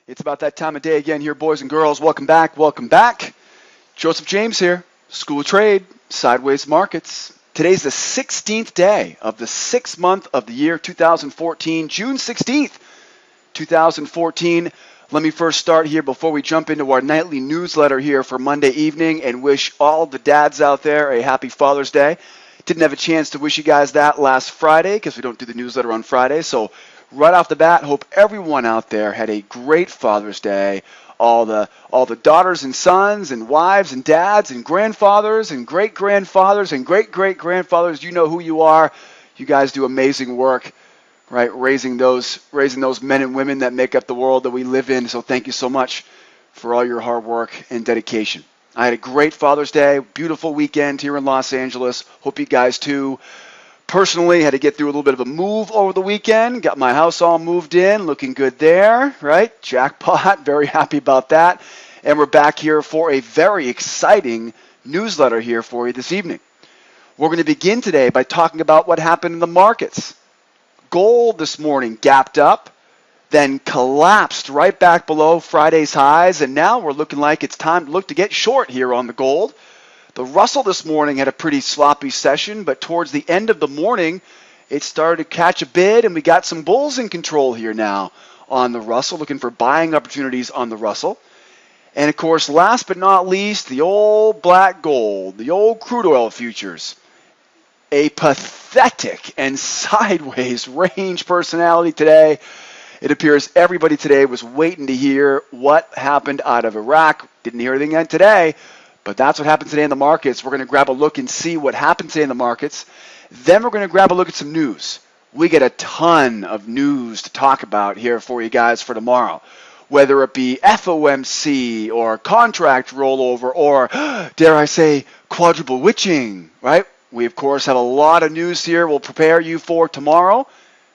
It's about that time of day again here, boys and girls. Welcome back. Welcome back. Joseph James here, School of Trade, Sideways Markets. Today's the 16th day of the 6th month of the year 2014, June 16th, 2014. Let me first start here before we jump into our nightly newsletter here for Monday evening and wish all the dads out there a happy Father's Day. Didn't have a chance to wish you guys that last Friday because we don't do the newsletter on Friday. So right off the bat, hope everyone out there had a great Father's Day. All the daughters and sons and wives and dads and grandfathers and great-grandfathers and great-great-grandfathers, you know who you are. You guys do amazing work, right? Raising those men and women that make up the world that we live in. So thank you so much for all your hard work and dedication. I had a great Father's Day, beautiful weekend here in Los Angeles. Hope you guys too. Personally, had to get through a little bit of a move over the weekend. Got my house all moved in, looking good there, right? Jackpot, very happy about that. And we're back here for a very exciting newsletter here for you this evening. We're going to begin today by talking about what happened in the markets. Gold this morning gapped up, then collapsed right back below Friday's highs, and now we're looking like it's time to look to get short here on the gold. The Russell this morning had a pretty sloppy session, but towards the end of the morning, it started to catch a bid, and we got some bulls in control here now on the Russell, looking for buying opportunities on the Russell. And of course, last but not least, the old black gold, the old crude oil futures. A pathetic and sideways range personality today. It appears everybody today was waiting to hear what happened out of Iraq. Didn't hear anything yet today. But that's what happened today in the markets. We're going to grab a look and see what happened today in the markets. Then we're going to grab a look at some news. We get a ton of news to talk about here for you guys for tomorrow. Whether it be FOMC or contract rollover or, dare I say, quadruple witching, right? We, of course, have a lot of news here we'll prepare you for tomorrow.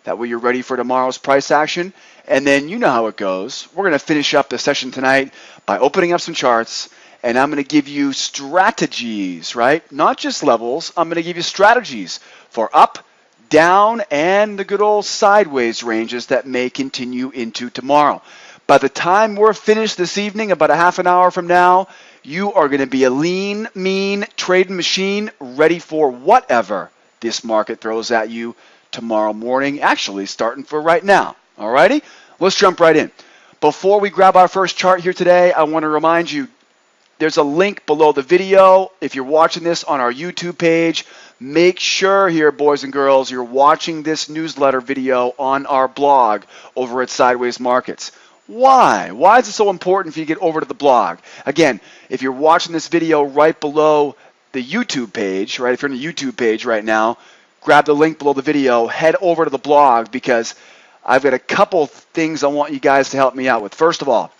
That way you're ready for tomorrow's price action. And then you know how it goes. We're going to finish up the session tonight by opening up some charts. And I'm going to give you strategies, right? Not just levels. I'm going to give you strategies for up, down, and the good old sideways ranges that may continue into tomorrow. By the time we're finished this evening, about a half an hour from now, you are going to be a lean, mean trading machine ready for whatever this market throws at you tomorrow morning, actually starting for right now. All righty? Let's jump right in. Before we grab our first chart here today, I want to remind you, there's a link below the video. If you're watching this on our YouTube page, make sure here, boys and girls, you're watching this newsletter video on our blog over at Sideways Markets. Why? Why is it so important for you to get over to the blog? Again, if you're watching this video right below the YouTube page, right, if you're on the YouTube page right now, grab the link below the video, head over to the blog because I've got a couple things I want you guys to help me out with. First of all,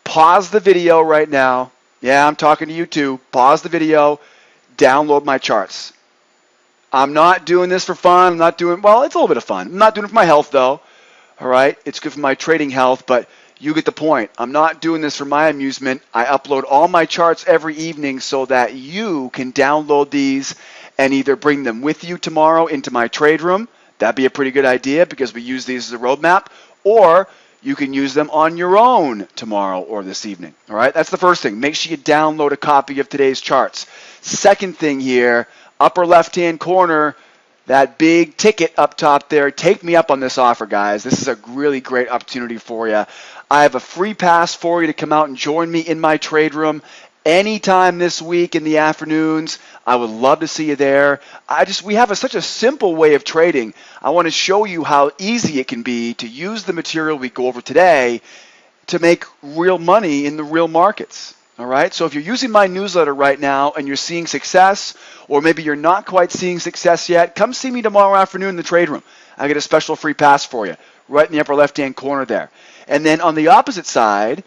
pause the video right now. Yeah, I'm talking to you too. Pause the video, download my charts. I'm not doing this for fun. I'm not doing, well, it's a little bit of fun. I'm not doing it for my health though. All right, it's good for my trading health, but you get the point. I'm not doing this for my amusement. I upload all my charts every evening so that you can download these and either bring them with you tomorrow into my trade room. That'd be a pretty good idea because we use these as a roadmap, or you can use them on your own tomorrow or this evening. All right, that's the first thing. Make sure you download a copy of today's charts. Second thing here, upper left-hand corner, that big ticket up top there. Take me up on this offer, guys. This is a really great opportunity for you. I have a free pass for you to come out and join me in my trade room anytime this week in the afternoons. I would love to see you there. We have such a simple way of trading. I want to show you how easy it can be to use the material we go over today to make real money in the real markets. All right, so if you're using my newsletter right now and you're seeing success, or maybe you're not quite seeing success yet, come see me tomorrow afternoon in the trade room. I get a special free pass for you right in the upper left-hand corner there. And then on the opposite side,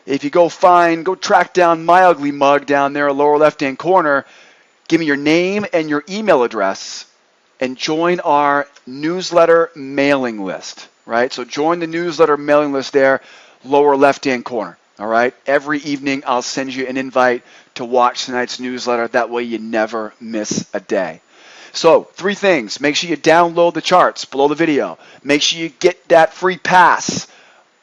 if you go track down my ugly mug down there, lower left-hand corner, give me your name and your email address and join our newsletter mailing list, right? So join the newsletter mailing list there, lower left-hand corner, all right? Every evening I'll send you an invite to watch tonight's newsletter. That way you never miss a day. So 3 things. Make sure you download the charts below the video. Make sure you get that free pass,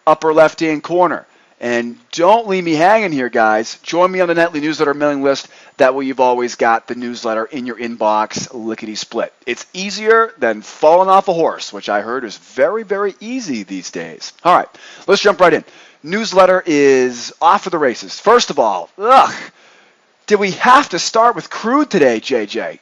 upper left-hand corner. And don't leave me hanging here, guys. Join me on the nightly newsletter mailing list. That way you've always got the newsletter in your inbox, lickety-split. It's easier than falling off a horse, which I heard is very, very easy these days. All right, let's jump right in. Newsletter is off for the races. First of all, did we have to start with Crude today, JJ?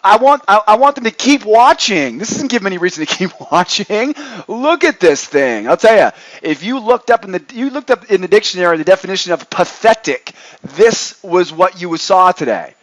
I want them to keep watching. This doesn't give them any reason to keep watching. Look at this thing. I'll tell you, if you looked up in the dictionary the definition of pathetic, this was what you saw today.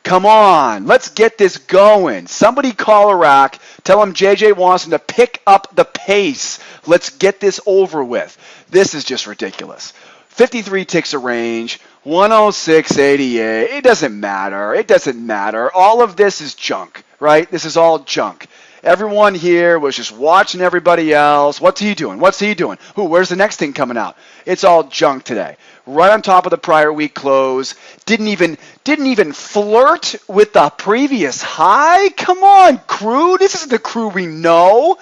Come on, let's get this going. Somebody call Iraq. Tell him JJ wants him to pick up the pace. Let's get this over with. This is just ridiculous. 53 ticks of range, 106.88. It doesn't matter. It doesn't matter. All of this is junk, right? This is all junk. Everyone here was just watching everybody else. What's he doing? What's he doing? Where's the next thing coming out? It's all junk today. Right on top of the prior week close. Didn't even flirt with the previous high. Come on, Crude. This isn't the Crude we know.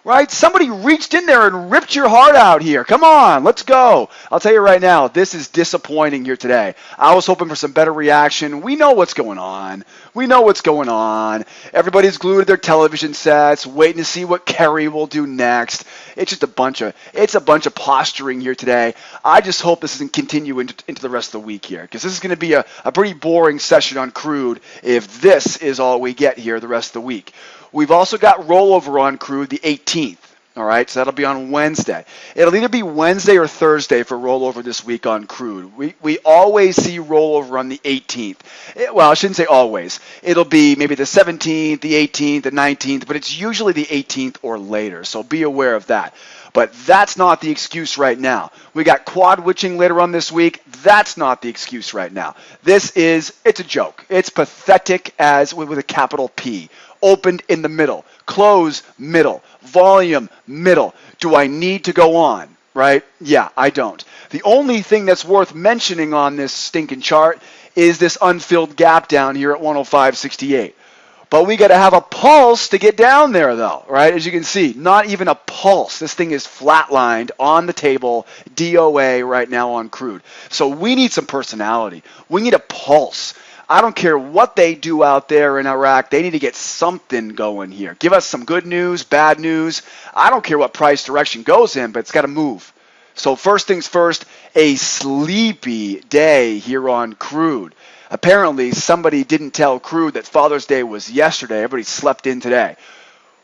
Right? Somebody reached in there and ripped your heart out here. Come on, let's go. I'll tell you right now, this is disappointing here today. I was hoping for some better reaction. We know what's going on. We know what's going on. Everybody's glued to their television sets, waiting to see what Kerry will do next. It's just a bunch of posturing here today. I just hope this doesn't continue into the rest of the week here, because this is going to be a pretty boring session on Crude if this is all we get here the rest of the week. We've also got rollover on Crude the 18th. All right, so that'll be on Wednesday. It'll either be Wednesday or Thursday for rollover this week on Crude. We always see rollover on the 18th. Well, I shouldn't say always. It'll be maybe the 17th, the 18th, the 19th, but it's usually the 18th or later, so be aware of that. But that's not the excuse right now. We got quad witching later on this week. That's not the excuse right now. It's a joke. It's pathetic as with a capital P. Opened in the middle, close middle, volume middle. Do I need to go on, right? Yeah, I don't. The only thing that's worth mentioning on this stinking chart is this unfilled gap down here at 105.68. But we got to have a pulse to get down there, though, right? As you can see, not even a pulse. This thing is flatlined on the table, DOA right now on Crude. So we need some personality. We need a pulse. I don't care what they do out there in Iraq. They need to get something going here. Give us some good news, bad news. I don't care what price direction goes in, but it's got to move. So first things first, a sleepy day here on Crude. Apparently, somebody didn't tell Crude that Father's Day was yesterday. Everybody slept in today.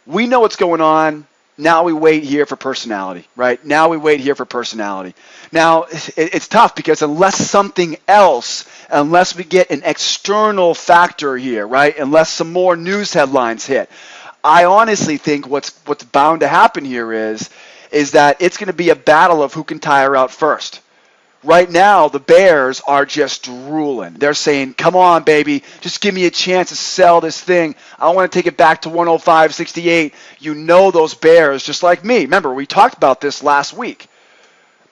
We know what's going on. Now we wait here for personality, right? Now we wait here for personality. Now, it's tough because unless we get an external factor here, right? Unless some more news headlines hit, I honestly think what's bound to happen here is that it's going to be a battle of who can tire out first. Right now, the bears are just drooling. They're saying, come on, baby, just give me a chance to sell this thing. I want to take it back to 105.68. You know those bears, just like me. Remember, we talked about this last week.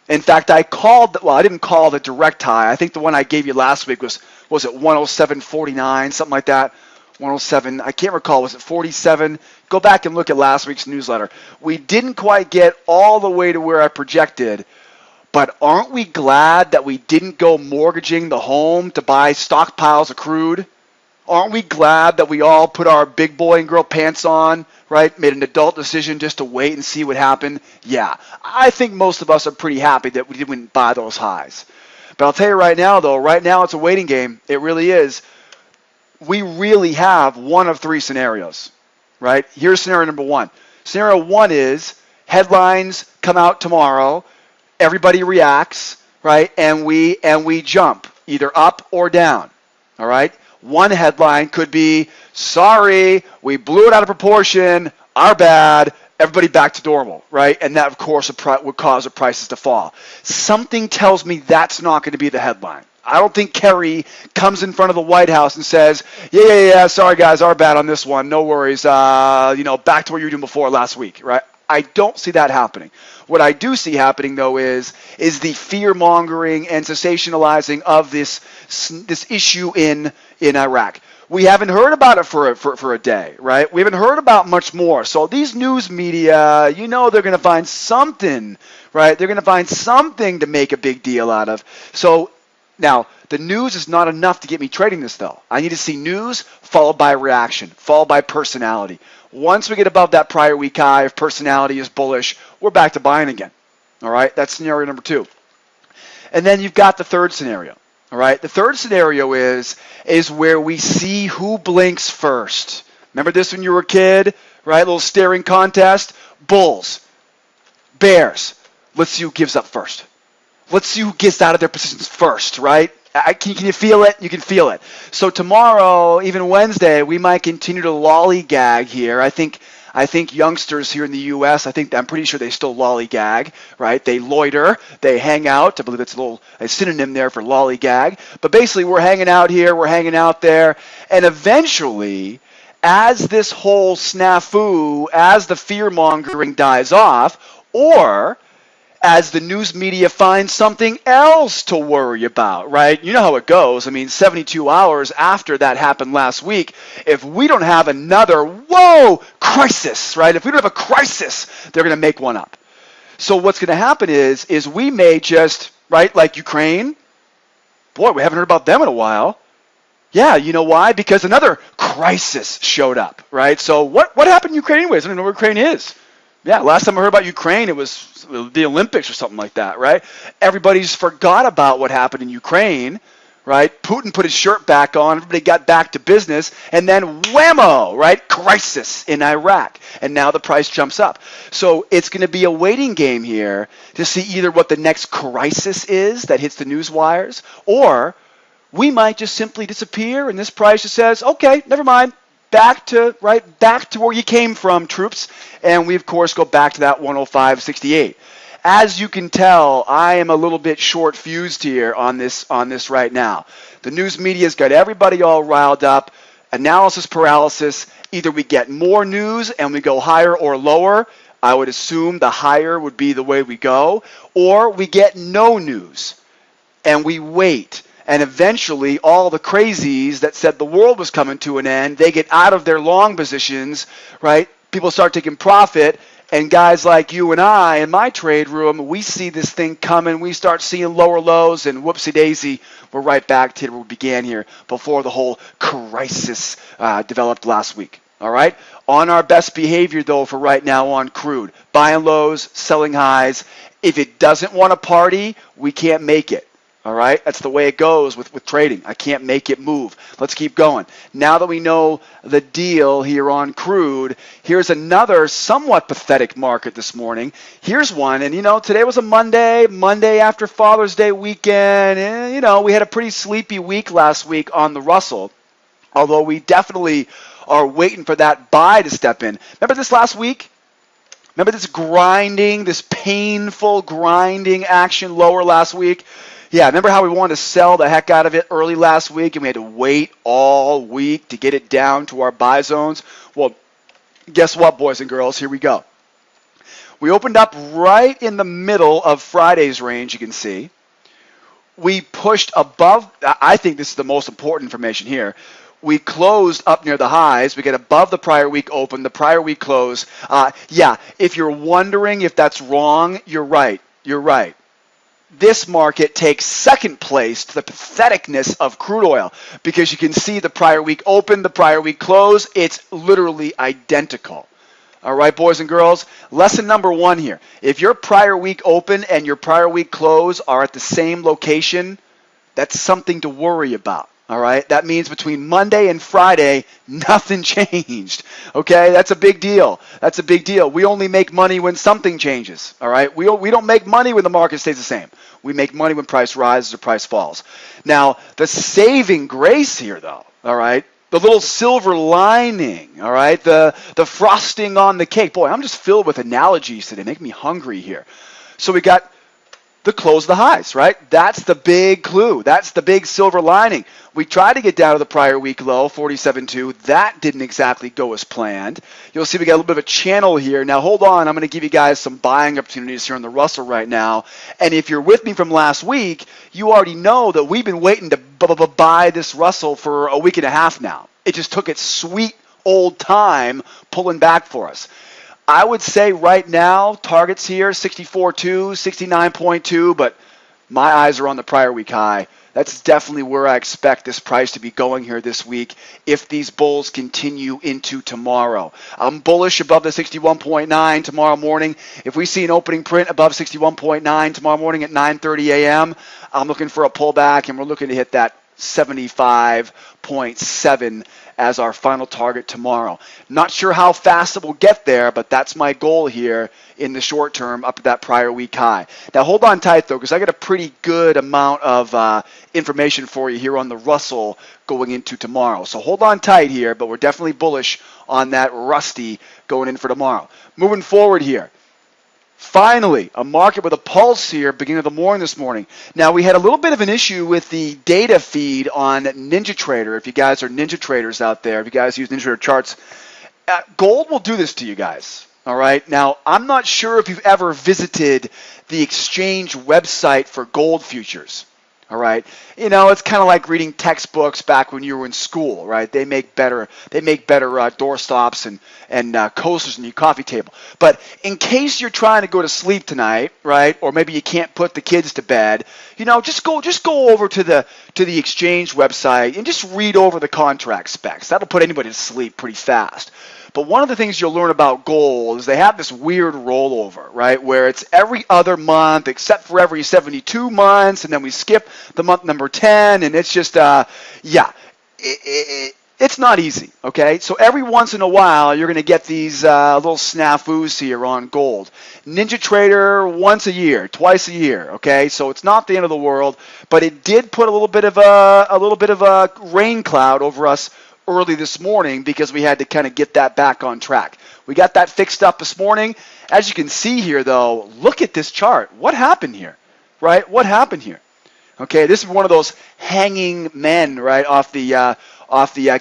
In fact, I didn't call the direct high. I think the one I gave you last week was it 107.49, something like that? 107, I can't recall, was it 47? Go back and look at last week's newsletter. We didn't quite get all the way to where I projected. But aren't we glad that we didn't go mortgaging the home to buy stockpiles of Crude? Aren't we glad that we all put our big boy and girl pants on, right? Made an adult decision just to wait and see what happened? Yeah, I think most of us are pretty happy that we didn't buy those highs. But I'll tell you right now, though, right now it's a waiting game. It really is. We really have one of three scenarios, right? Here's scenario number one. Scenario one is headlines come out tomorrow. Everybody reacts, right? And we jump either up or down, all right? One headline could be, sorry, we blew it out of proportion, our bad, everybody back to normal, right? And that, of course, would cause the prices to fall. Something tells me that's not going to be the headline. I don't think Kerry comes in front of the White House and says, yeah, sorry, guys, our bad on this one, no worries, back to what you were doing before last week, right? I don't see that happening. What I do see happening, though, is the fear-mongering and sensationalizing of this issue in Iraq. we haven't heard about it for a day, right? We haven't heard about much more. So these news media, you know they're going to find something, right? They're going to find something to make a big deal out of. So now, the news is not enough to get me trading this, though. I need to see news followed by reaction, followed by personality. Once we get above that prior week high, if personality is bullish, we're back to buying again. All right, that's scenario number 2. And then you've got the third scenario. All right, the third scenario is where we see who blinks first. Remember this when you were a kid, right? Little staring contest. Bulls, bears. Let's see who gives up first. Let's see who gets out of their positions first, right? Can you feel it? You can feel it. So tomorrow, even Wednesday, we might continue to lollygag here. I think youngsters here in the U.S., I'm pretty sure they still lollygag, right? They loiter, they hang out. I believe that's a synonym there for lollygag. But basically, we're hanging out here, we're hanging out there, and eventually, as this whole snafu, as the fear-mongering dies off, or as the news media finds something else to worry about, right? You know how it goes. I mean, 72 hours after that happened last week, if we don't have another, crisis, right? If we don't have a crisis, they're going to make one up. So what's going to happen is we may just, right, like Ukraine, boy, we haven't heard about them in a while. Yeah, you know why? Because another crisis showed up, right? So what happened in Ukraine anyways? I don't know where Ukraine is. Yeah, last time I heard about Ukraine, it was the Olympics or something like that, right? Everybody's forgot about what happened in Ukraine, right? Putin put his shirt back on, everybody got back to business, and then whammo, right? Crisis in Iraq, and now the price jumps up. So it's going to be a waiting game here to see either what the next crisis is that hits the news wires, or we might just simply disappear, and this price just says, okay, never mind. Back to where you came from, troops, and we of course go back to that 105.68. As you can tell, I am a little bit short fused here on this right now. The news media's got everybody all riled up. Analysis paralysis. Either we get more news and we go higher or lower. I would assume the higher would be the way we go, or we get no news and we wait. And eventually, all the crazies that said the world was coming to an end, they get out of their long positions, right? People start taking profit, and guys like you and I in my trade room, we see this thing coming. We start seeing lower lows, and whoopsie-daisy, we're right back to where we began here before the whole crisis developed last week. All right? On our best behavior, though, for right now on crude. Buying lows, selling highs. If it doesn't want to party, we can't make it. All right, that's the way it goes with trading. I can't make it move. Let's keep going. Now that we know the deal here on crude, here's another somewhat pathetic market this morning. Here's one, and today was a Monday after Father's Day weekend. And, we had a pretty sleepy week last week on the Russell, although we definitely are waiting for that buy to step in. Remember this last week? Remember this grinding, this painful grinding action lower last week? Yeah, remember how we wanted to sell the heck out of it early last week and we had to wait all week to get it down to our buy zones? Well, guess what, boys and girls? Here we go. We opened up right in the middle of Friday's range, you can see. We pushed above, I think this is the most important information here. We closed up near the highs. We get above the prior week open, the prior week close. If you're wondering if that's wrong, you're right. You're right. This market takes second place to the patheticness of crude oil because you can see the prior week open, the prior week close. It's literally identical. All right, boys and girls, lesson number 1 here. If your prior week open and your prior week close are at the same location, that's something to worry about. All right, that means between Monday and Friday, nothing changed. Okay, that's a big deal. That's a big deal. We only make money when something changes. All right, we don't make money when the market stays the same. We make money when price rises or price falls. Now, the saving grace here, though, all right, the little silver lining, all right, the frosting on the cake. Boy, I'm just filled with analogies today. Make me hungry here. So we got the close of the highs, right? That's the big clue. That's the big silver lining. We tried to get down to the prior week low, 47.2. That didn't exactly go as planned. You'll see we got a little bit of a channel here. Now, hold on. I'm going to give you guys some buying opportunities here on the Russell right now. And if you're with me from last week, you already know that we've been waiting to buy this Russell for a week and a half now. It just took its sweet old time pulling back for us. I would say right now, targets here, 64.2, 69.2, but my eyes are on the prior week high. That's definitely where I expect this price to be going here this week if these bulls continue into tomorrow. I'm bullish above the 61.9 tomorrow morning. If we see an opening print above 61.9 tomorrow morning at 9:30 a.m., I'm looking for a pullback, and we're looking to hit that 75.7 as our final target tomorrow. Not sure how fast it will get there, but that's my goal here in the short term up at that prior week high. Now hold on tight though, because I got a pretty good amount of information for you here on the Russell going into tomorrow. So hold on tight here, but we're definitely bullish on that Rusty going in for tomorrow. Moving forward here. Finally, a market with a pulse here beginning of the morning this morning. Now, we had a little bit of an issue with the data feed on NinjaTrader. If you guys are Ninja traders out there, if you guys use NinjaTrader charts, gold will do this to you guys. All right. Now, I'm not sure if you've ever visited the exchange website for gold futures. All right. You know, it's kind of like reading textbooks back when you were in school, right? They make better door stops and coasters on your coffee table. But in case you're trying to go to sleep tonight, right? Or maybe you can't put the kids to bed, you know, just go over to the exchange website and just read over the contract specs. That'll put anybody to sleep pretty fast. But one of the things you'll learn about gold is they have this weird rollover, right, where it's every other month except for every 72 months, and then we skip the month number 10, and it's just, it's not easy, okay? So every once in a while, you're going to get these little snafus here on gold. NinjaTrader once a year, twice a year, okay? So it's not the end of the world, but it did put a little bit of a rain cloud over us early this morning because we had to kind of get that back on track. We got that fixed up this morning. As you can see here, though, look at this chart. What happened here, right? What happened here? Okay, this is one of those hanging men, right, off the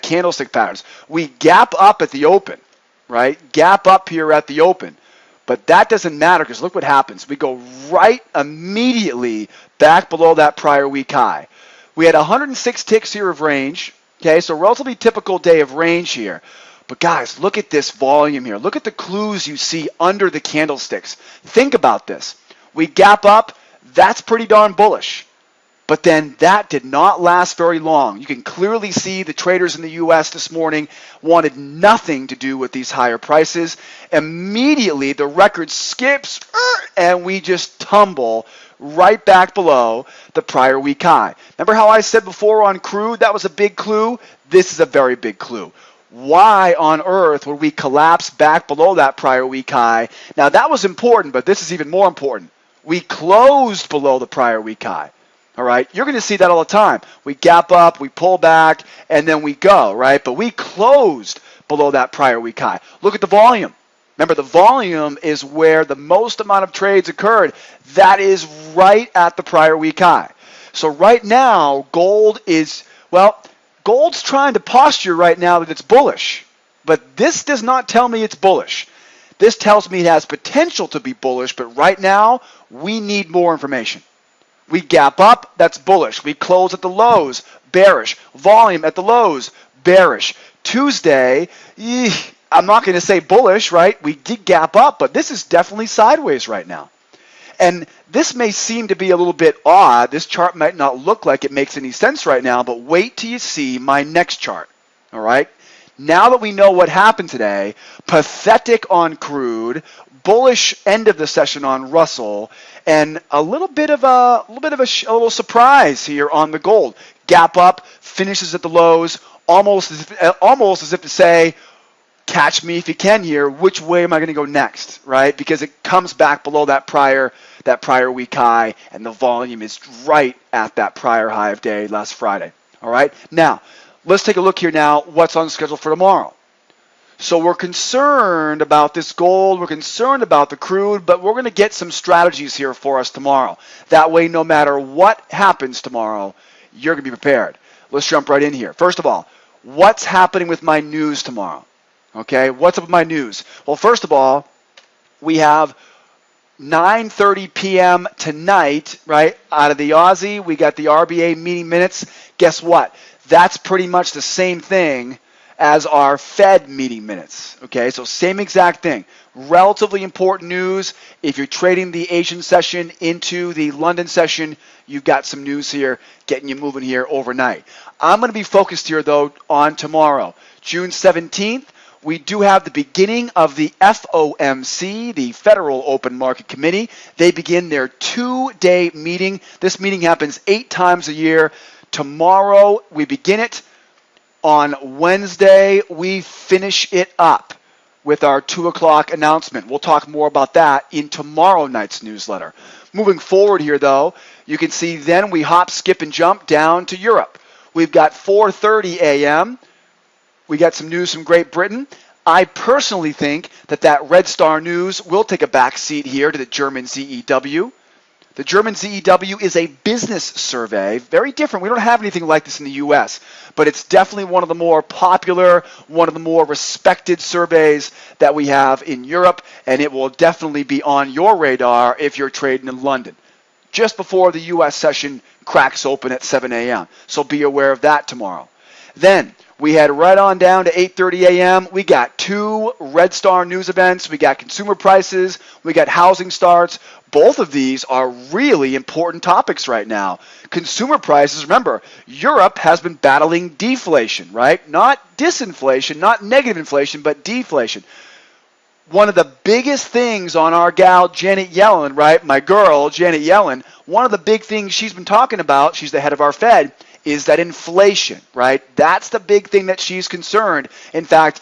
candlestick patterns. We gap up at the open, right? Gap up here at the open. But that doesn't matter because look what happens. We go right immediately back below that prior week high. We had 106 ticks here of range. Okay, so relatively typical day of range here. But guys, look at this volume here. Look at the clues you see under the candlesticks. Think about this. We gap up. That's pretty darn bullish. But then that did not last very long. You can clearly see the traders in the U.S. this morning wanted nothing to do with these higher prices. Immediately, the record skips, and we just tumble right back below the prior week high. Remember how I said before on Crude that was a big clue? This is a very big clue. Why on earth would we collapse back below that prior week high? Now that was important, but this is even more important. We closed below the prior week high. All right, you're going to see that all the time. We gap up, we pull back, and then we go, right? But we closed below that prior week high. Look at the volume. Remember, the volume is where the most amount of trades occurred. That is right at the prior week high. So right now, gold's trying to posture right now that it's bullish. But this does not tell me it's bullish. This tells me it has potential to be bullish, but right now, we need more information. We gap up, that's bullish. We close at the lows, bearish. Volume at the lows, bearish. Tuesday, I'm not going to say bullish, right? We did gap up, but this is definitely sideways right now. And this may seem to be a little bit odd. This chart might not look like it makes any sense right now, but wait till you see my next chart, all right? Now that we know what happened today, pathetic on Crude, bullish end of the session on Russell, and a little surprise here on the gold. Gap up, finishes at the lows, almost as if to say, catch me if you can here. Which way am I going to go next, right? Because it comes back below that prior week high, and the volume is right at that prior high of day last Friday. All right. Now, let's take a look here now. What's on schedule for tomorrow? So we're concerned about this gold. We're concerned about the crude, but we're going to get some strategies here for us tomorrow. That way, no matter what happens tomorrow, you're going to be prepared. Let's jump right in here. First of all, what's happening with my news tomorrow? Okay, what's up with my news? Well, first of all, we have 9:30 p.m. tonight, right, out of the Aussie. We got the RBA meeting minutes. Guess what? That's pretty much the same thing as our Fed meeting minutes. Okay, so same exact thing. Relatively important news. If you're trading the Asian session into the London session, you've got some news here getting you moving here overnight. I'm going to be focused here, though, on tomorrow, June 17th. We do have the beginning of the FOMC, the Federal Open Market Committee. They begin their 2-day meeting. This meeting happens 8 times a year. Tomorrow, we begin it. On Wednesday, we finish it up with our 2 o'clock announcement. We'll talk more about that in tomorrow night's newsletter. Moving forward here, though, you can see then we hop, skip, and jump down to Europe. We've got 4:30 a.m. We got some news from Great Britain. I personally think that Red Star news will take a back seat here to the German ZEW. The German ZEW is a business survey, very different. We don't have anything like this in the U.S., but it's definitely one of the more popular, one of the more respected surveys that we have in Europe, and it will definitely be on your radar if you're trading in London, just before the U.S. session cracks open at 7 a.m. So be aware of that tomorrow. Then we head right on down to 8:30 a.m. We got 2 Red Star news events. We got consumer prices. We got housing starts. Both of these are really important topics right now. Consumer prices, remember, Europe has been battling deflation, right? Not disinflation, not negative inflation, but deflation. One of the biggest things on our gal Janet Yellen, right, my girl Janet Yellen, one of the big things she's been talking about, she's the head of our Fed, is that inflation, right? That's the big thing that she's concerned. In fact,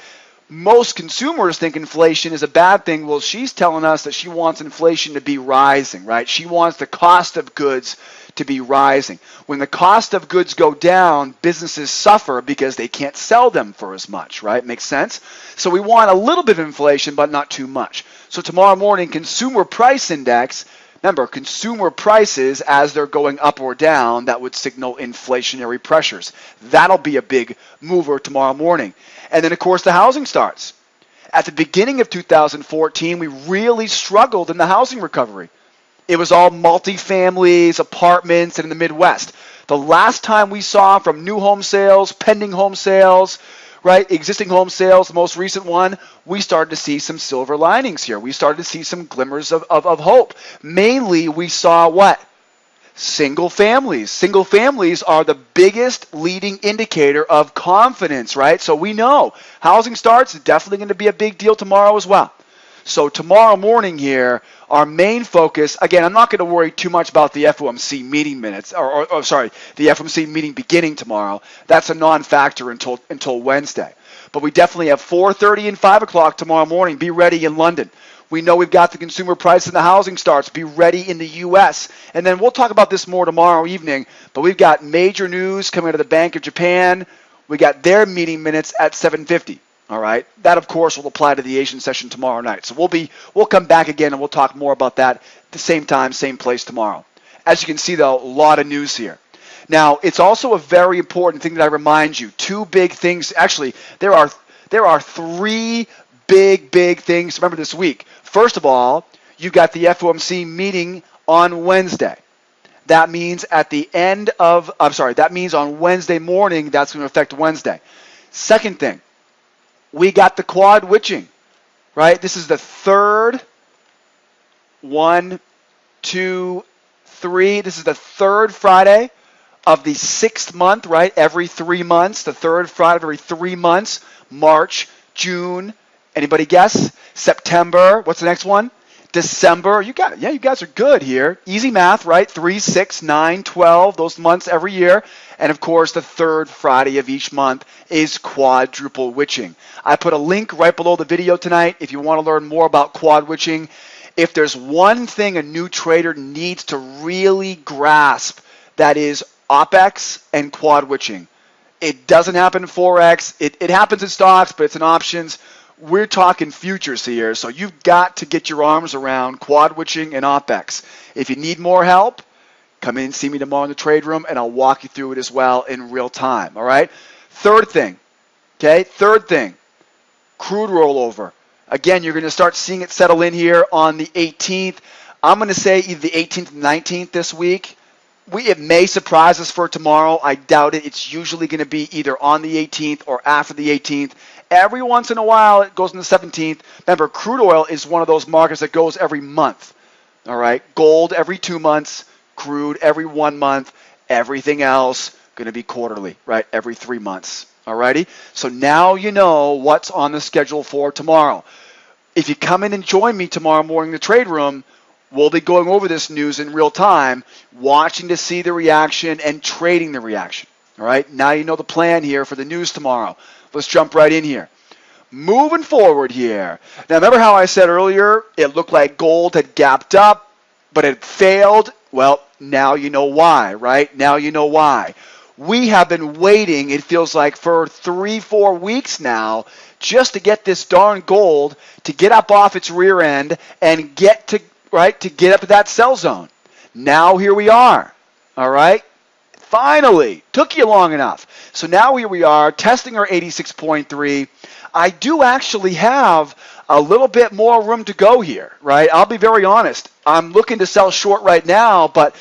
most consumers think inflation is a bad thing. Well, she's telling us that she wants inflation to be rising, right? She wants the cost of goods to be rising. When the cost of goods go down, businesses suffer because they can't sell them for as much, right? Makes sense? So we want a little bit of inflation, but not too much. So tomorrow morning, consumer price index, remember, consumer prices, as they're going up or down, that would signal inflationary pressures. That'll be a big mover tomorrow morning. And then, of course, the housing starts. At the beginning of 2014, we really struggled in the housing recovery. It was all multifamilies, apartments, and in the Midwest. The last time we saw from new home sales, pending home sales, right, existing home sales, the most recent one, we started to see some silver linings here. We started to see some glimmers of hope. Mainly, we saw what? Single families. Single families are the biggest leading indicator of confidence, right? So we know housing starts is definitely going to be a big deal tomorrow as well. So tomorrow morning here, our main focus, again, I'm not going to worry too much about the FOMC meeting minutes, the FOMC meeting beginning tomorrow. That's a non-factor until Wednesday. But we definitely have 4:30 and 5 o'clock tomorrow morning. Be ready in London. We know we've got the consumer price and the housing starts. Be ready in the U.S. And then we'll talk about this more tomorrow evening, but we've got major news coming out of the Bank of Japan. We got their meeting minutes at 7:50. All right. That, of course, will apply to the Asian session tomorrow night. So we'll come back again and we'll talk more about that at the same time, same place tomorrow. As you can see, though, a lot of news here. Now, it's also a very important thing that I remind you. 2 big things. Actually, there are 3 big things to remember this week. First of all, you've got the FOMC meeting on Wednesday. That means that means on Wednesday morning, that's going to affect Wednesday. Second thing, we got the quad witching, right? This is the third, 1, 2, 3. This is the third Friday of the 6th month, right? Every 3 months, the third Friday of every 3 months, March, June. Anybody guess? September. What's the next one? December. You got it. Yeah, you guys are good here. Easy math, right? 3, 6, 9, 12, those months every year. And of course, the third Friday of each month is quadruple witching. I put a link right below the video tonight if you want to learn more about quad witching. If there's one thing a new trader needs to really grasp, that is OPEX and quad witching. It doesn't happen in Forex. It happens in stocks, but it's in options. We're talking futures here, so you've got to get your arms around quad witching and OPEX. If you need more help, come in and see me tomorrow in the trade room, and I'll walk you through it as well in real time, all right? Third thing, crude rollover. Again, you're going to start seeing it settle in here on the 18th. I'm going to say either the 18th and 19th this week. It may surprise us for tomorrow. I doubt it. It's usually going to be either on the 18th or after the 18th. Every once in a while, it goes on the 17th. Remember, crude oil is one of those markets that goes every month. All right, gold every 2 months, crude every 1 month. Everything else going to be quarterly, right? Every 3 months. All righty. So now you know what's on the schedule for tomorrow. If you come in and join me tomorrow morning in the trade room, we'll be going over this news in real time, watching to see the reaction and trading the reaction. All right, now you know the plan here for the news tomorrow. Let's jump right in here. Moving forward here. Now remember how I said earlier it looked like gold had gapped up, but it failed? Well, now you know why, right? Now you know why. We have been waiting, it feels like, for 3-4 weeks now just to get this darn gold to get up off its rear end and get to get up to that sell zone. Now here we are. All right? Finally, took you long enough. So now here we are testing our 86.3. I do actually have a little bit more room to go here, right? I'll be very honest. I'm looking to sell short right now, but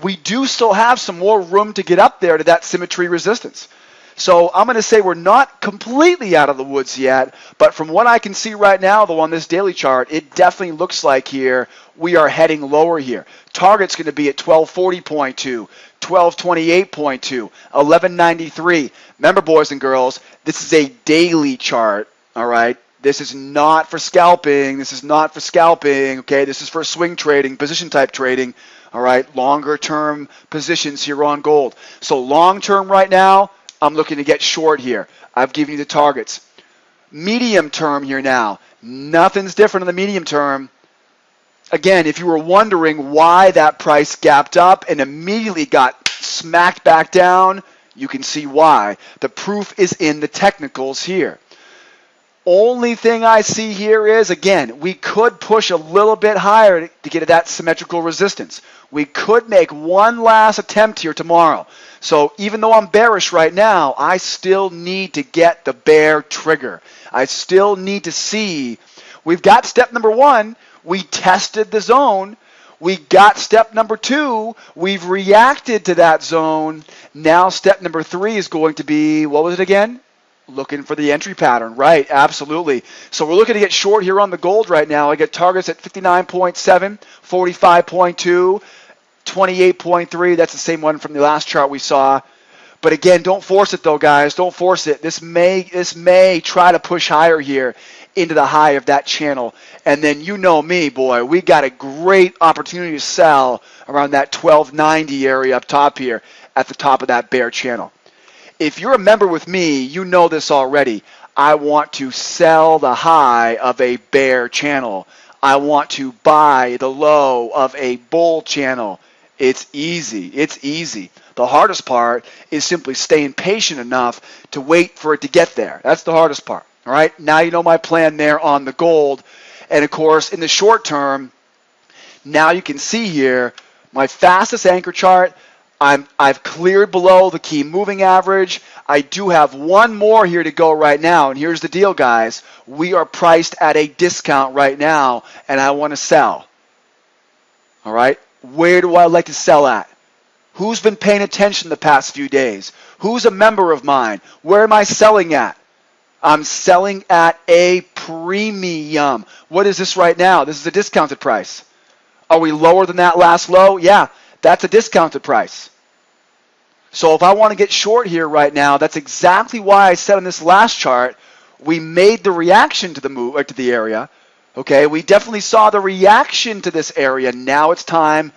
we do still have some more room to get up there to that symmetry resistance. So I'm going to say we're not completely out of the woods yet, but from what I can see right now, though, on this daily chart, it definitely looks like here we are heading lower here. Target's going to be at 1240.2, 1228.2, 1193. Remember, boys and girls, this is a daily chart, all right? This is not for scalping. This is not for scalping, okay? This is for swing trading, position type trading, all right? Longer term positions here on gold. So long term right now, I'm looking to get short here. I've given you the targets. Medium term here now. Nothing's different in the medium term. Again, if you were wondering why that price gapped up and immediately got smacked back down, you can see why. The proof is in the technicals here. Only thing I see here is, again, we could push a little bit higher to get to that symmetrical resistance. We could make one last attempt here tomorrow. So even though I'm bearish right now, I still need to get the bear trigger. I still need to see. We've got step number 1. We tested the zone. We got step number 2. We've reacted to that zone. Now step number 3 is going to be, what was it again? Looking for the entry pattern. Right, absolutely. So we're looking to get short here on the gold right now. I get targets at 59.7, 45.2, 28.3. That's the same one from the last chart we saw. But again, don't force it though, guys. Don't force it. This may try to push higher here into the high of that channel. And then you know me, boy, we got a great opportunity to sell around that 1290 area up top here at the top of that bear channel. If you're a member with me, you know this already. I want to sell the high of a bear channel. I want to buy the low of a bull channel. It's easy. It's easy. The hardest part is simply staying patient enough to wait for it to get there. That's the hardest part. All right? Now you know my plan there on the gold. And of course, in the short term, now you can see here my fastest anchor chart. I've cleared below the key moving average. I do have one more here to go right now. And here's the deal, guys. We are priced at a discount right now, and I want to sell. All right? Where do I like to sell at? Who's been paying attention the past few days? Who's a member of mine? Where am I selling at? I'm selling at a premium. What is this right now? This is a discounted price. Are we lower than that last low? Yeah, that's a discounted price. So if I want to get short here right now, that's exactly why I said on this last chart, we made the reaction to the move or to the area. Okay, we definitely saw the reaction to this area. Now it's time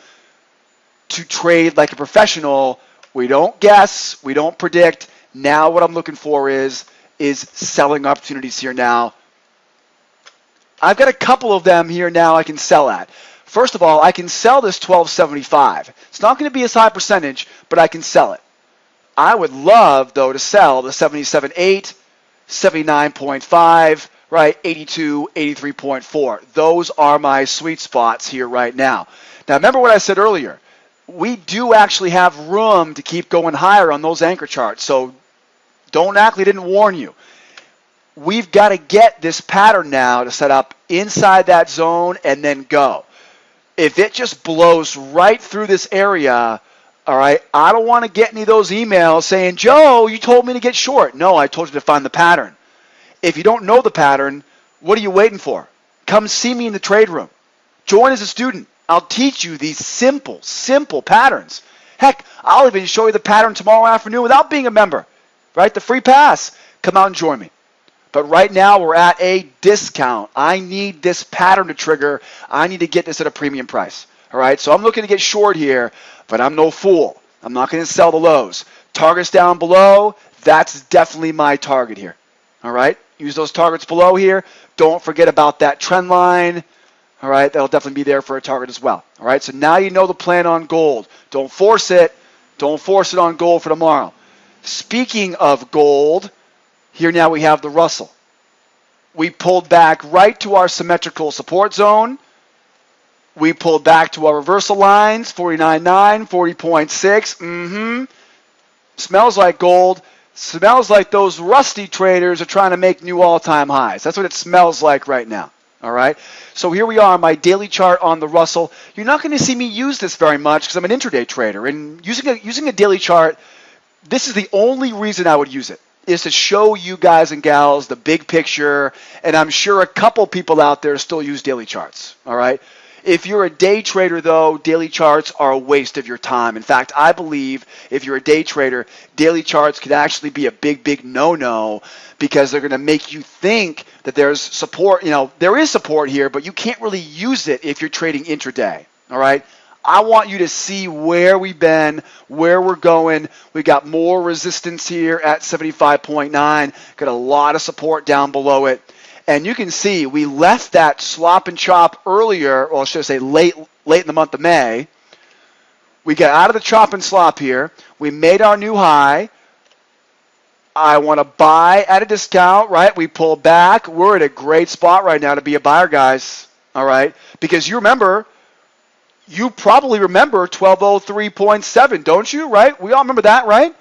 to trade like a professional. We don't guess, we don't predict. Now what I'm looking for is selling opportunities here now. I've got a couple of them here now I can sell at. First of all, I can sell this 1275. It's not going to be as high percentage, but I can sell it. I would love, though, to sell the 77.8, 79.5, right, 82, 83.4. Those are my sweet spots here right now. Now, remember what I said earlier. We do actually have room to keep going higher on those anchor charts, so don't act like I didn't warn you. We've got to get this pattern now to set up inside that zone and then go. If it just blows right through this area, all right, I don't want to get any of those emails saying, Joe, you told me to get short. No, I told you to find the pattern. If you don't know the pattern, what are you waiting for? Come see me in the trade room. Join as a student. I'll teach you these simple patterns. Heck, I'll even show you the pattern tomorrow afternoon without being a member, right? The free pass. Come out and join me. But right now, we're at a discount. I need this pattern to trigger. I need to get this at a premium price. All right, so I'm looking to get short here, but I'm no fool. I'm not going to sell the lows. Targets down below, that's definitely my target here. All right, use those targets below here. Don't forget about that trend line. All right, that'll definitely be there for a target as well. All right, so now you know the plan on gold. Don't force it. Don't force it on gold for tomorrow. Speaking of gold, here now we have the Russell. We pulled back right to our symmetrical support zone. We pulled back to our reversal lines, 49.9, 40.6. Smells like gold. Smells like those rusty traders are trying to make new all-time highs. That's what it smells like right now. All right. So here we are, my daily chart on the Russell. You're not going to see me use this very much because I'm an intraday trader. And using a daily chart, this is the only reason I would use it, is to show you guys and gals the big picture. And I'm sure a couple people out there still use daily charts. All right. If you're a day trader, though, daily charts are a waste of your time. In fact, I believe if you're a day trader, daily charts could actually be a big no-no because they're going to make you think that there's support. You know, there is support here, but you can't really use it if you're trading intraday. All right? I want you to see where we've been, where we're going. We got more resistance here at 75.9. Got a lot of support down below it. And you can see we left that slop and chop earlier, or should I say late in the month of May. We got out of the chop and slop here. We made our new high. I want to buy at a discount, right? We pull back. We're at a great spot right now to be a buyer, guys. All right? Because you probably remember 1203.7, don't you? Right? We all remember that, right?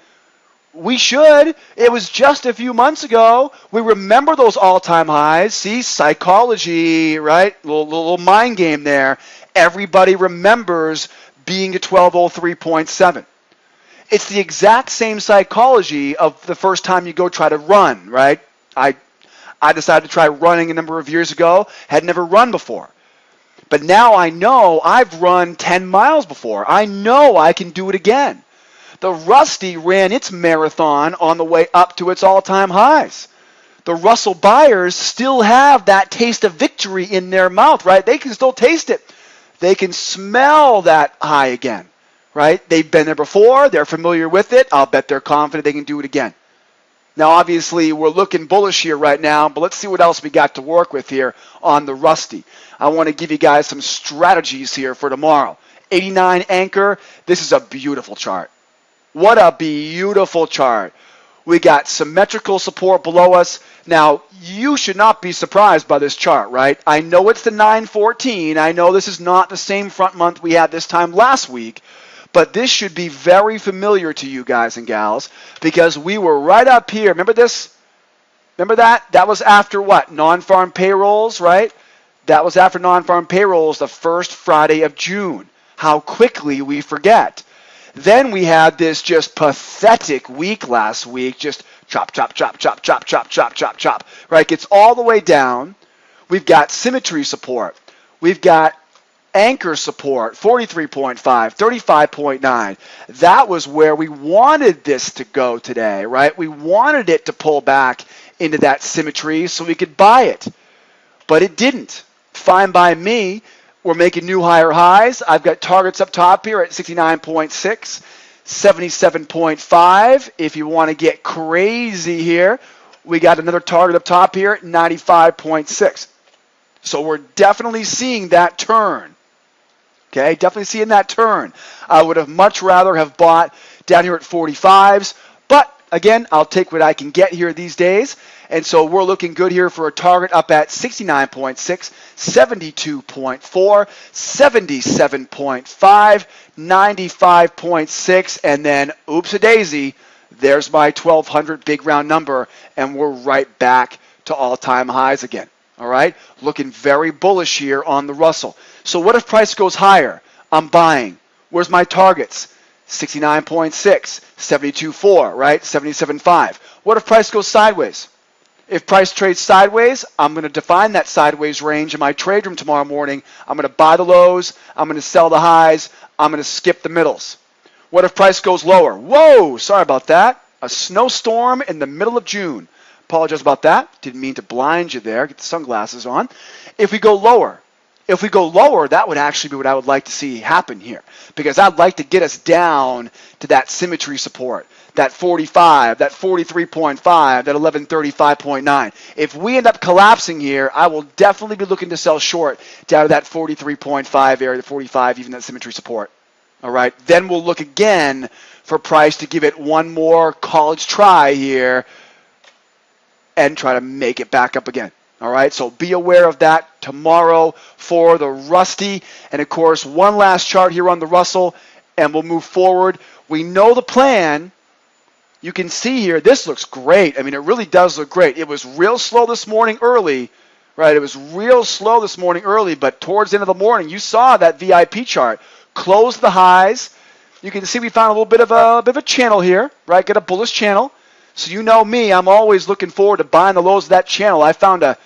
We should. It was just a few months ago. We remember those all-time highs. See, psychology, right? Little mind game there. Everybody remembers being at 1203.7. It's the exact same psychology of the first time you go try to run, right? I decided to try running a number of years ago. Had never run before. But now I know I've run 10 miles before. I know I can do it again. The Rusty ran its marathon on the way up to its all-time highs. The Russell buyers still have that taste of victory in their mouth, right? They can still taste it. They can smell that high again, right? They've been there before. They're familiar with it. I'll bet they're confident they can do it again. Now, obviously, we're looking bullish here right now, but let's see what else we got to work with here on the Rusty. I want to give you guys some strategies here for tomorrow. 89 anchor. This is a beautiful chart. What a beautiful chart. We got symmetrical support below us. Now, you should not be surprised by this chart, right? I know it's the 914. I know this is not the same front month we had this time last week, but this should be very familiar to you guys and gals because we were right up here. Remember this? Remember that? That was after what? Non-farm payrolls, right? That was after non-farm payrolls the first Friday of June. How quickly we forget. Then we had this just pathetic week last week, just chop, right? Gets all the way down. We've got symmetry support. We've got anchor support, 43.5, 35.9. That was where we wanted this to go today, right? We wanted it to pull back into that symmetry so we could buy it, but it didn't. Fine by me. We're making new higher highs. I've got targets up top here at 69.6, 77.5. If you want to get crazy here, we got another target up top here at 95.6. So we're definitely seeing that turn. Okay, definitely seeing that turn. I would have much rather have bought down here at 45s, but again, I'll take what I can get here these days. And so we're looking good here for a target up at 69.6, 72.4, 77.5, 95.6, and then oops-a-daisy, there's my 1,200 big round number, and we're right back to all-time highs again. All right, looking very bullish here on the Russell. So what if price goes higher? I'm buying. Where's my targets? 69.6, 72.4, right? 77.5. What if price goes sideways? If price trades sideways, I'm going to define that sideways range in my trade room tomorrow morning. I'm going to buy the lows. I'm going to sell the highs. I'm going to skip the middles. What if price goes lower? Whoa, sorry about that. A snowstorm in the middle of June. Apologize about that. Didn't mean to blind you there. Get the sunglasses on. If we go lower, that would actually be what I would like to see happen here, because I'd like to get us down to that symmetry support, that 45, that 43.5, that 1135.9. If we end up collapsing here, I will definitely be looking to sell short down to that 43.5 area, the 45, even that symmetry support. All right, then we'll look again for price to give it one more college try here and try to make it back up again. All right, so be aware of that tomorrow for the Rusty. And, of course, one last chart here on the Russell, and we'll move forward. We know the plan. You can see here, this looks great. I mean, it really does look great. It was real slow this morning early, right? It was real slow this morning early, but towards the end of the morning, you saw that VIP chart. Close the highs. You can see we found a little bit of a channel here, right? Get a bullish channel. So you know me, I'm always looking forward to buying the lows of that channel. I found a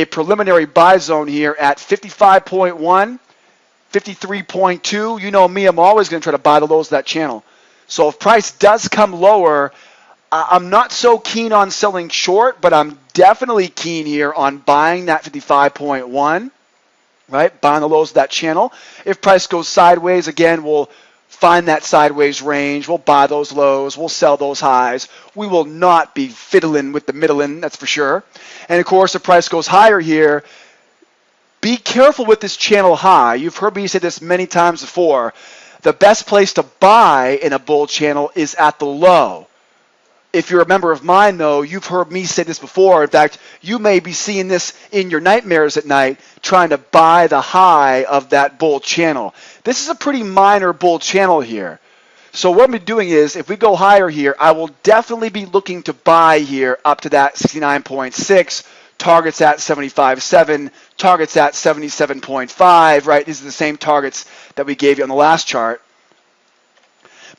preliminary buy zone here at 55.1, 53.2. You know me, I'm always going to try to buy the lows of that channel. So if price does come lower, I'm not so keen on selling short, but I'm definitely keen here on buying that 55.1, right? Buying the lows of that channel. If price goes sideways, again, we'll find that sideways range. We'll buy those lows. We'll sell those highs. We will not be fiddling with the middling, that's for sure. And, of course, if price goes higher here, be careful with this channel high. You've heard me say this many times before. The best place to buy in a bull channel is at the low. If you're a member of mine, though, you've heard me say this before. In fact, you may be seeing this in your nightmares at night, trying to buy the high of that bull channel. This is a pretty minor bull channel here. So what I'm doing is, if we go higher here, I will definitely be looking to buy here up to that 69.6, targets at 75.7, targets at 77.5, right? These are the same targets that we gave you on the last chart.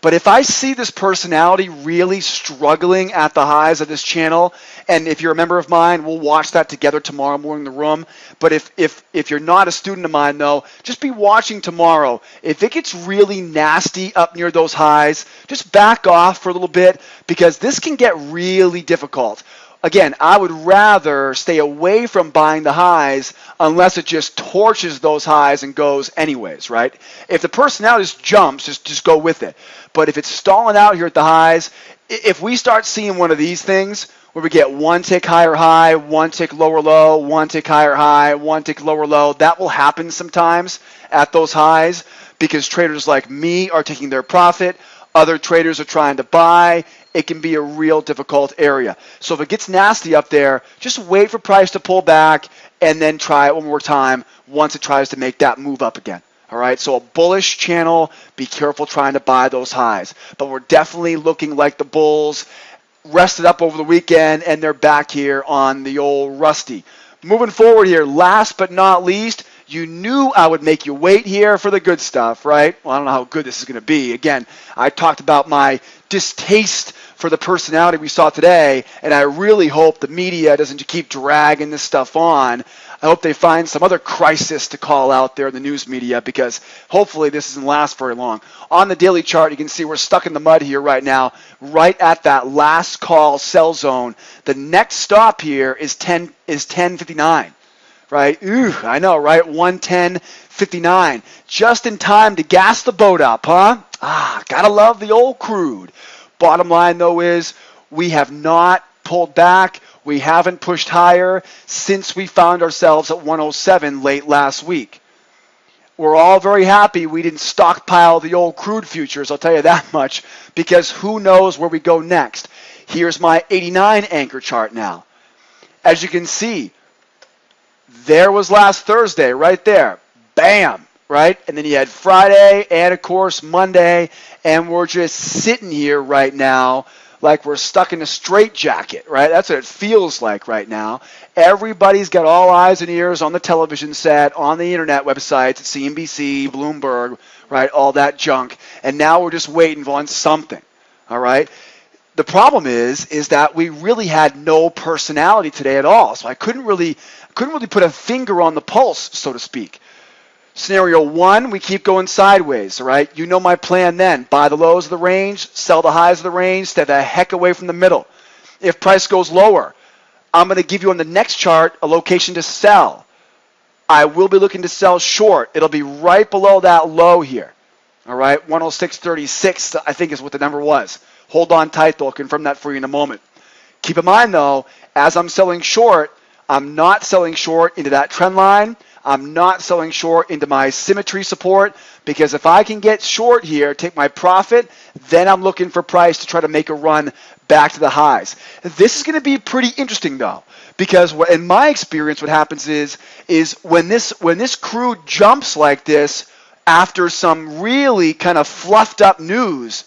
But if I see this personality really struggling at the highs of this channel, and if you're a member of mine, we'll watch that together tomorrow morning in the room. But if you're not a student of mine, though, just be watching tomorrow. If it gets really nasty up near those highs, just back off for a little bit, because this can get really difficult. Again, I would rather stay away from buying the highs unless it just torches those highs and goes anyways, right? If the personality just jumps, just go with it. But if it's stalling out here at the highs, if we start seeing one of these things where we get one tick higher high, one tick lower low, one tick higher high, one tick lower low, that will happen sometimes at those highs because traders like me are taking their profit. Other traders are trying to buy. It can be a real difficult area. So if it gets nasty up there, just wait for price to pull back and then try it one more time once it tries to make that move up again. All right, so a bullish channel, be careful trying to buy those highs. But we're definitely looking like the bulls rested up over the weekend and they're back here on the old Rusty. Moving forward here, last but not least, you knew I would make you wait here for the good stuff, right? Well, I don't know how good this is going to be. Again, I talked about my distaste for the personality we saw today, and I really hope the media doesn't keep dragging this stuff on. I hope they find some other crisis to call out there in the news media, because hopefully this doesn't last very long. On the daily chart, you can see we're stuck in the mud here right now, right at that last call sell zone. The next stop here is 1059. Right? Ooh, I know, right? 110.59. Just in time to gas the boat up, huh? Gotta love the old crude. Bottom line, though, is we have not pulled back. We haven't pushed higher since we found ourselves at 107 late last week. We're all very happy we didn't stockpile the old crude futures, I'll tell you that much, because who knows where we go next. Here's my 89 anchor chart now. As you can see, there was last Thursday right there. Bam, right? And then you had Friday and, of course, Monday. And we're just sitting here right now like we're stuck in a straitjacket, right? That's what it feels like right now. Everybody's got all eyes and ears on the television set, on the internet websites, CNBC, Bloomberg, right? All that junk. And now we're just waiting on something, all right? The problem is that we really had no personality today at all. So I couldn't really put a finger on the pulse, so to speak. Scenario one, we keep going sideways, all right? You know my plan then. Buy the lows of the range, sell the highs of the range, stay the heck away from the middle. If price goes lower, I'm going to give you on the next chart a location to sell. I will be looking to sell short. It'll be right below that low here, all right? 106.36, I think is what the number was. Hold on tight, though. I'll confirm that for you in a moment. Keep in mind, though, as I'm selling short, I'm not selling short into that trend line. I'm not selling short into my symmetry support, because if I can get short here, take my profit, then I'm looking for price to try to make a run back to the highs. This is going to be pretty interesting, though, because in my experience, what happens is when this crude jumps like this after some really kind of fluffed up news,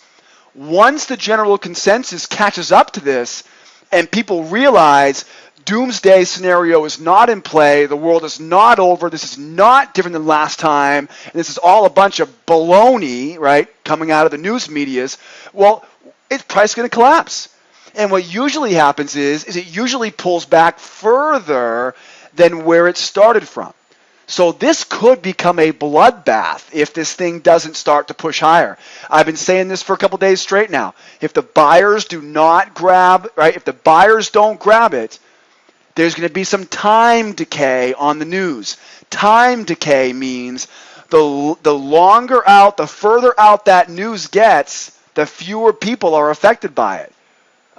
once the general consensus catches up to this and people realize doomsday scenario is not in play, the world is not over, this is not different than last time, and this is all a bunch of baloney, right, coming out of the news medias, well, price is going to collapse. And what usually happens is it usually pulls back further than where it started from. So this could become a bloodbath if this thing doesn't start to push higher. I've been saying this for a couple days straight now. If the buyers do not grab, right, if the buyers don't grab it, there's going to be some time decay on the news. Time decay means the longer out, the further out that news gets, the fewer people are affected by it.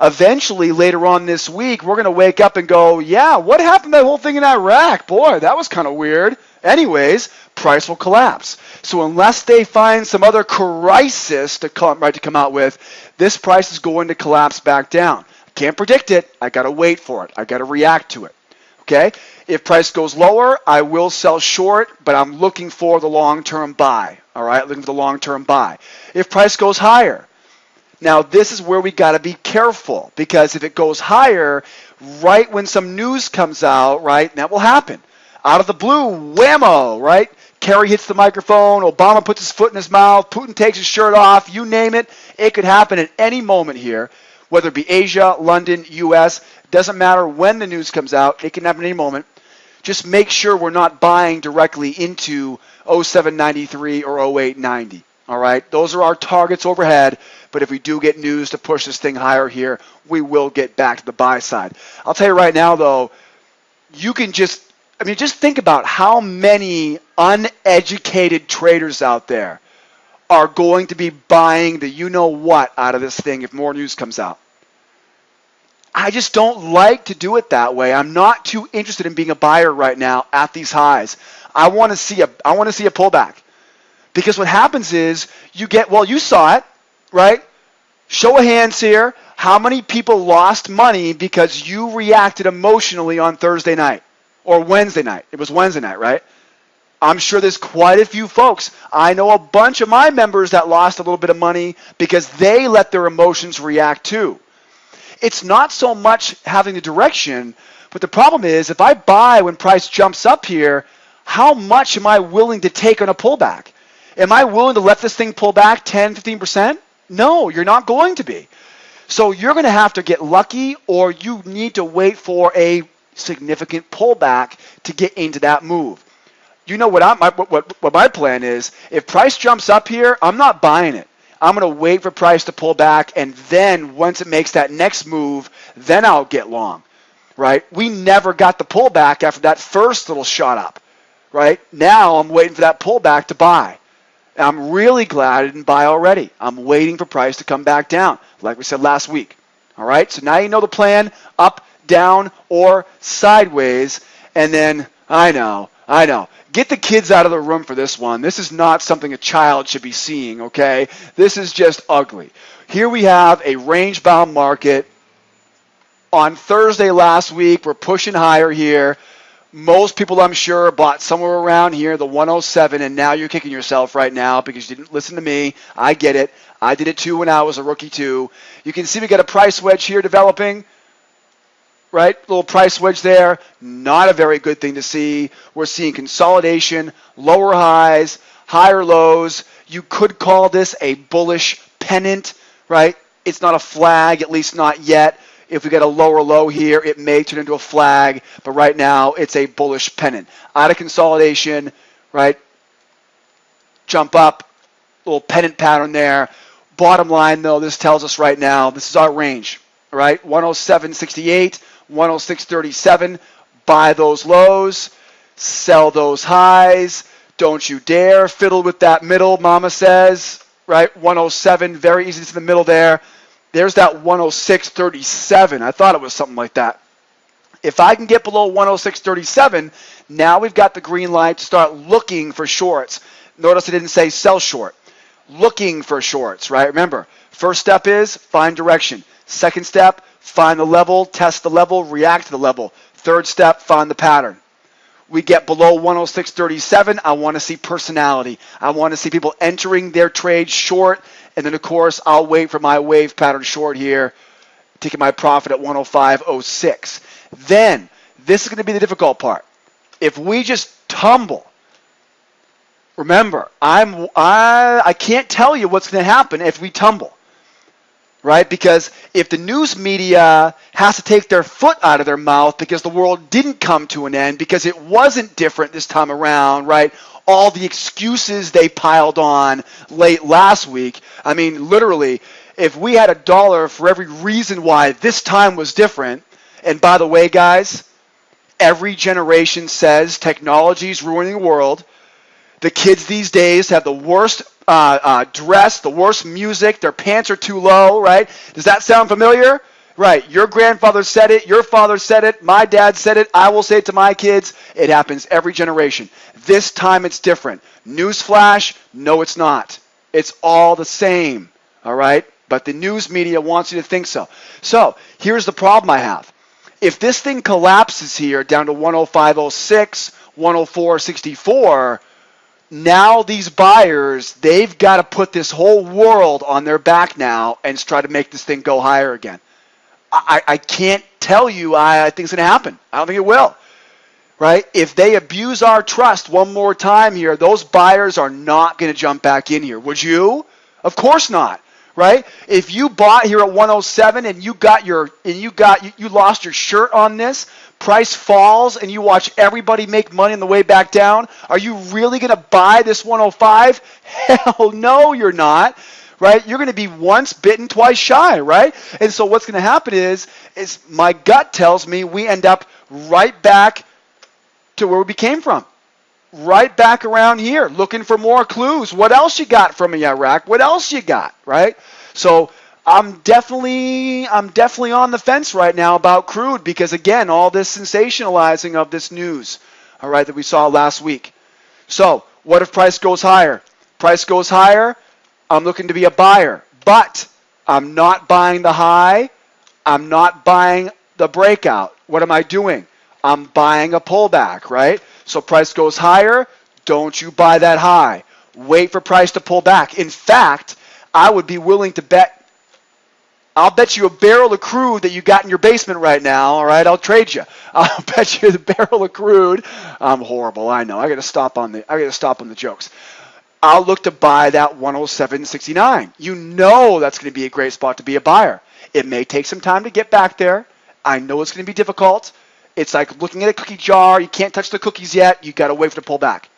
Eventually, later on this week, we're going to wake up and go, yeah, what happened to that whole thing in Iraq? Boy, that was kind of weird. Anyways, price will collapse. So unless they find some other crisis to come out with, this price is going to collapse back down. Can't predict it. I got to wait for it. I got to react to it. Okay? If price goes lower, I will sell short, but I'm looking for the long-term buy. All right? Looking for the long-term buy. If price goes higher, now this is where we got to be careful, because if it goes higher, right when some news comes out, right, and that will happen. Out of the blue, whammo, right? Kerry hits the microphone, Obama puts his foot in his mouth, Putin takes his shirt off, you name it. It could happen at any moment here. Whether it be Asia, London, US, doesn't matter when the news comes out. It can happen at any moment. Just make sure we're not buying directly into 0793 or 0890. All right? Those are our targets overhead. But if we do get news to push this thing higher here, we will get back to the buy side. I'll tell you right now, though, you can just think about how many uneducated traders out there are going to be buying the you-know-what out of this thing if more news comes out. I just don't like to do it that way. I'm not too interested in being a buyer right now at these highs. I want to see a pullback. Because what happens is you saw it, right? Show of hands here. How many people lost money because you reacted emotionally on Thursday night or Wednesday night? It was Wednesday night, right? I'm sure there's quite a few folks. I know a bunch of my members that lost a little bit of money because they let their emotions react too. It's not so much having the direction, but the problem is if I buy when price jumps up here, how much am I willing to take on a pullback? Am I willing to let this thing pull back 10, 15%? No, you're not going to be. So you're going to have to get lucky, or you need to wait for a significant pullback to get into that move. You know what my plan is. If price jumps up here, I'm not buying it. I'm going to wait for price to pull back, and then once it makes that next move, then I'll get long, right? We never got the pullback after that first little shot up, right? Now I'm waiting for that pullback to buy. And I'm really glad I didn't buy already. I'm waiting for price to come back down, like we said last week. All right, so now you know the plan, up, down, or sideways, and then I know. Get the kids out of the room for this one. This is not something a child should be seeing, okay? This is just ugly. Here we have a range-bound market. On Thursday last week, we're pushing higher here. Most people, I'm sure, bought somewhere around here, the 107, and now you're kicking yourself right now because you didn't listen to me. I get it. I did it too when I was a rookie too. You can see we got a price wedge here developing, right? Little price wedge there. Not a very good thing to see. We're seeing consolidation, lower highs, higher lows. You could call this a bullish pennant, right? It's not a flag, at least not yet. If we get a lower low here, it may turn into a flag, but right now it's a bullish pennant. Out of consolidation, right? Jump up, little pennant pattern there. Bottom line, though, this tells us right now, this is our range, right? 107.68, 106.37. Buy those lows, sell those highs. Don't you dare fiddle with that middle, mama says, right? 107, very easy to the middle there. There's that 106.37. I thought it was something like that. If I can get below 106.37, now we've got the green light to start looking for shorts. Notice I didn't say sell short. Looking for shorts, right? Remember, first step is find direction. Second step, find the level, test the level, react to the level. Third step, find the pattern. We get below 106.37, I want to see personality. I want to see people entering their trade short. And then, of course, I'll wait for my wave pattern short here, taking my profit at 105.06. Then, this is going to be the difficult part. If we just tumble, remember, I can't tell you what's going to happen if we tumble, right? Because if the news media has to take their foot out of their mouth because the world didn't come to an end, because it wasn't different this time around, right? All the excuses they piled on late last week. I mean, literally, if we had $1 for every reason why this time was different, and by the way, guys, every generation says technology is ruining the world. The kids these days have the worst dress, the worst music, their pants are too low, right? Does that sound familiar? Right, your grandfather said it, your father said it, my dad said it, I will say it to my kids. It happens every generation. This time it's different. Newsflash, no it's not. It's all the same, all right? But the news media wants you to think so. So, here's the problem I have. If this thing collapses here down to 105.06, 104.64, now these buyers, they've got to put this whole world on their back now and try to make this thing go higher again. I can't tell you I think it's going to happen. I don't think it will, right? If they abuse our trust one more time here, those buyers are not going to jump back in here. Would you? Of course not, right? If you bought here at 107 and you lost your shirt on this, price falls and you watch everybody make money on the way back down, are you really going to buy this 105? Hell no, you're not. Right? You're going to be once bitten, twice shy, right? And so what's going to happen is my gut tells me we end up right back to where we came from. Right back around here, looking for more clues. What else you got from me, Iraq? What else you got, right? So I'm definitely on the fence right now about crude because, again, all this sensationalizing of this news, all right, that we saw last week. So what if price goes higher? Price goes higher, I'm looking to be a buyer, but I'm not buying the high. I'm not buying the breakout. What am I doing? I'm buying a pullback, right? So price goes higher. Don't you buy that high. Wait for price to pull back. In fact, I would be willing to bet. I'll bet you a barrel of crude that you got in your basement right now, all right? I'll trade you. I'll bet you the barrel of crude. I'm horrible, I know. I got to stop on the jokes. I'll look to buy that 107.69. You know that's going to be a great spot to be a buyer. It may take some time to get back there. I know it's going to be difficult. It's like looking at a cookie jar. You can't touch the cookies yet. You got to wait for it to pull back.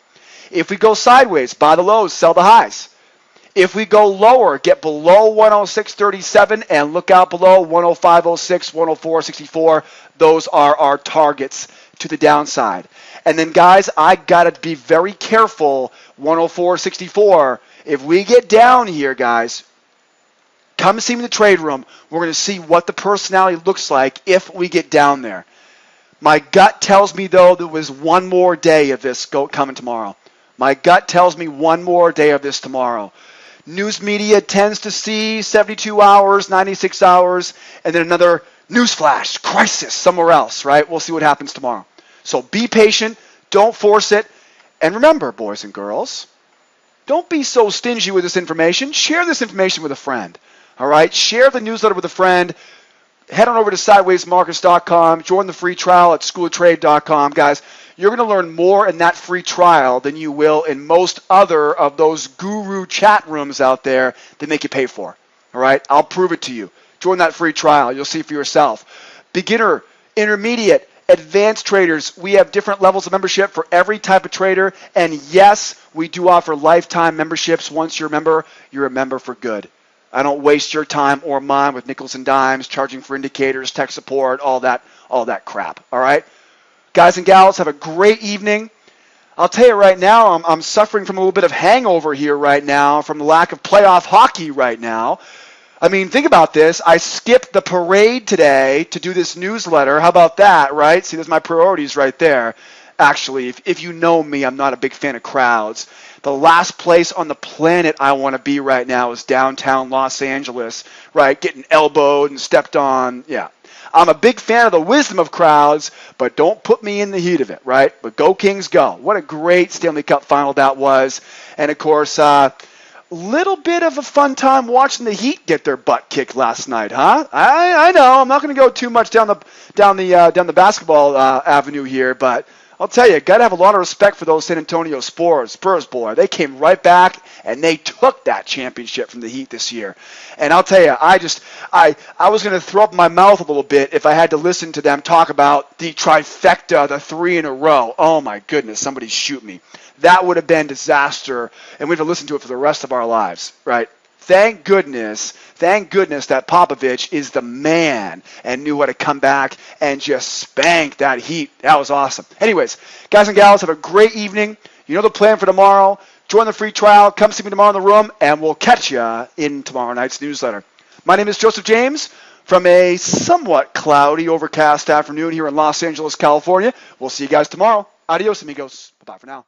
If we go sideways, buy the lows, sell the highs. If we go lower, get below 106.37 and look out below 105.06, 104.64. Those are our targets to the downside. And then, guys, I got to be very careful, 104.64. If we get down here, guys, come see me in the trade room. We're going to see what the personality looks like if we get down there. My gut tells me, though, there was one more day of this coming tomorrow. My gut tells me one more day of this tomorrow. News media tends to see 72 hours, 96 hours, and then another news flash, crisis somewhere else, right? We'll see what happens tomorrow. So be patient. Don't force it. And remember, boys and girls, don't be so stingy with this information. Share this information with a friend. All right? Share the newsletter with a friend. Head on over to sidewaysmarkets.com. Join the free trial at SchoolOfTrade.com. Guys, you're going to learn more in that free trial than you will in most other of those guru chat rooms out there that make you pay for. All right? I'll prove it to you. Join that free trial. You'll see for yourself. Beginner, intermediate, advanced traders, we have different levels of membership for every type of trader. And yes, we do offer lifetime memberships. Once you're a member for good. I don't waste your time or mine with nickels and dimes, charging for indicators, tech support, all that crap. All right? Guys and gals, have a great evening. I'll tell you right now, I'm suffering from a little bit of hangover here right now from the lack of playoff hockey right now. I mean, think about this. I skipped the parade today to do this newsletter. How about that, right? See, there's my priorities right there. Actually, if you know me, I'm not a big fan of crowds. The last place on the planet I want to be right now is downtown Los Angeles, right? Getting elbowed and stepped on. Yeah. I'm a big fan of the wisdom of crowds, but don't put me in the heat of it, right? But go Kings, go. What a great Stanley Cup final that was. And, of course, little bit of a fun time watching the Heat get their butt kicked last night, huh? I know. I'm not going to go too much down the basketball avenue here, but I'll tell you, got to have a lot of respect for those San Antonio Spurs, boy. They came right back, and they took that championship from the Heat this year. And I'll tell you, I was going to throw up my mouth a little bit if I had to listen to them talk about the trifecta, the 3 in a row. Oh, my goodness, somebody shoot me. That would have been disaster, and we'd have listened to it for the rest of our lives, right? Thank goodness that Popovich is the man and knew how to come back and just spank that Heat. That was awesome. Anyways, guys and gals, have a great evening. You know the plan for tomorrow. Join the free trial. Come see me tomorrow in the room, and we'll catch you in tomorrow night's newsletter. My name is Joseph James from a somewhat cloudy, overcast afternoon here in Los Angeles, California. We'll see you guys tomorrow. Adios, amigos. Bye-bye for now.